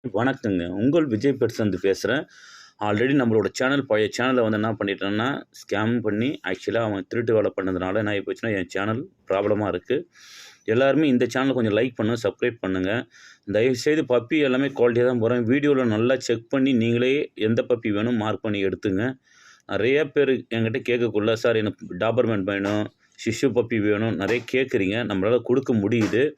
வணக்கங்க. உங்கள் விஜய் பெட்சந்து பேசுறேன். ஆல்ரெடி நம்மளோட பழைய சேனல வந்து என்ன பண்ணிட்டேன்னா, ஸ்கேம் பண்ணி ஆக்சுவலா அவன் திருட்டு வேலை பண்ணதுனால என்ன ஆகி போச்சுன்னா, என் சேனல் ப்ராப்ளமா இருக்கு. எல்லாருமே இந்த சேனல கொஞ்சம் லைக் பண்ணுங்க, சப்ஸ்கிரைப் பண்ணுங்க. தயவுசெய்து பப்பி எல்லாமே குவாலிட்டியா தான் போடுறேன். வீடியோல நல்லா செக் பண்ணி நீங்களே எந்த பப்பி வேணும் மார்க் பண்ணி எடுத்துங்க. நெறைய பேரு என்கிட்ட கேட்கக்குள்ள, "சார் எனக்கு டாபர்மேன் வேணும், ஷிட்ஸு பப்பி வேணும்." நெறைய கேட்குறீங்க. நம்மளால குடுக்க முடியுது.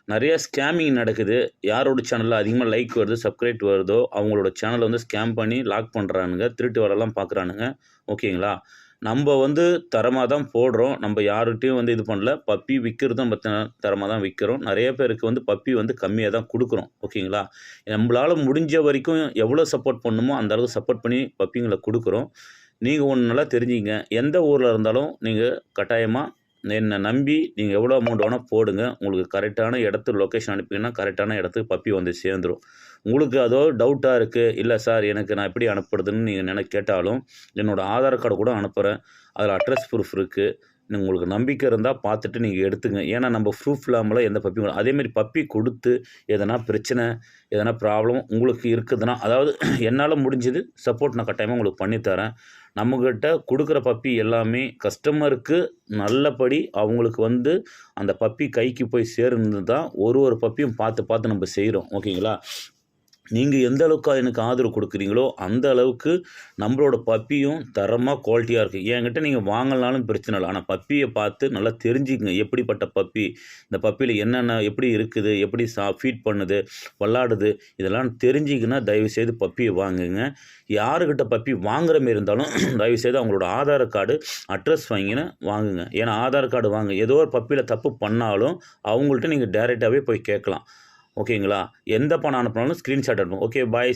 நெறைய ஸ்கேமிங் நடக்குது. யாரோட சேனல்ல அதிகமா லைக் வருது, சப்ஸ்கிரைப் வருதோ, அவங்களோட சேனல வந்து ஸ்கேம் பண்ணி லாக் பண்றானுங்க. திருட்டு வேலைலாம் பார்க்குறானுங்க. ஓகேங்களா? நம்ப வந்து தரமா தான் போடுறோம். நம்ப யார்கிட்டயும் வந்து இது பண்ணல. பப்பி விக்கிறதும் தரமா தான் விக்கிறோம். நெறைய பேருக்கு வந்து பப்பி வந்து கம்மியா தான் குடுக்குறோம். ஓகேங்களா? நம்பளால முடிஞ்ச வரைக்கும் எவ்வளோ சப்போர்ட் பண்ணணுமோ, அந்த அளவுக்கு சப்போர்ட் பண்ணி பப்பிங்கள குடுக்குறோம். நீங்க ஒண்ணு நல்லா தெரிஞ்சுக்கங்க. எந்த ஊர்ல இருந்தாலும் நீங்க கட்டாயமா என்ன நம்பி நீங்க எவ்வளோ அமௌண்ட் வேணா போடுங்க. உங்களுக்கு கரெக்ட்டான இடத்துக்கு லொகேஷன் அனுப்பினீங்கன்னா, கரெக்ட்டான இடத்துக்கு பப்பி வந்து சேர்ந்துரும். உங்களுக்கு ஏதோ டவுட்டா இருக்கு, "இல்ல சார் எனக்கு நான் எப்படி அனுப்புறதுன்னு?" நீங்க கேட்டாலும், என்னோட ஆதார் கார்டு கூட அனுப்புறேன். அதில அட்ரஸ் ப்ரூஃப் இருக்கு. உங்களுக்கு நம்பிக்கை இருந்தா பார்த்துட்டு நீங்க எடுத்துங்க. ஏன்னா நம்ம ப்ரூஃப் இல்லாமலாம் எந்த பப்பியும் அதேமாரி பப்பி குடுத்து எதனா பிரச்சனை, எதனா ப்ராப்ளம் உங்களுக்கு இருக்குதுன்னா, அதாவது என்னால முடிஞ்சது சப்போர்ட் நான் கட்டாயமா உங்களுக்கு பண்ணி தரேன். நம்மகிட்ட குடுக்குற பப்பி எல்லாமே கஸ்டமருக்கு நல்லபடி அவங்களுக்கு வந்து அந்த பப்பி கைக்கு போய் சேர்ந்து தான் ஒரு பப்பியும் பார்த்து பார்த்து நம்ம செய்றோம். ஓகேங்களா? நீங்க எந்த அளவுக்கு எனக்கு ஆதரவு குடுக்குறீங்களோ, அந்த அளவுக்கு நம்மளோட பப்பியும் தரமா குவாலிட்டியா இருக்கு. என்கிட்ட நீங்க வாங்கலனாலும் பிரச்சனை இல்ல. ஆனா பப்பிய பார்த்து நல்லா தெரிஞ்சுக்கங்க. எப்படிப்பட்ட பப்பி, இந்த பப்பியில என்னென்ன எப்படி இருக்குது, எப்படி ஃபீட் பண்ணுது, வெளாடுது, இதெல்லாம் தெரிஞ்சுக்கினா தயவுசெய்து பப்பிய வாங்குங்க. யாருகிட்ட பப்பி வாங்குற மாரி இருந்தாலும் தயவுசெய்து அவங்களோட ஆதார் கார்டு, அட்ரஸ் வாங்கின்னு வாங்குங்க. ஏன்னா ஆதார் கார்டு வாங்க ஏதோ ஒரு பப்பியில தப்பு பண்ணாலும், அவங்கள்ட்ட நீங்க டைரக்ட்டாவே போய் கேட்கலாம். ஓகேங்களா? எந்த பணம் அனுப்புனாலும் ஸ்கிரீன்ஷாட் அனுப்புங்க. Okay bye.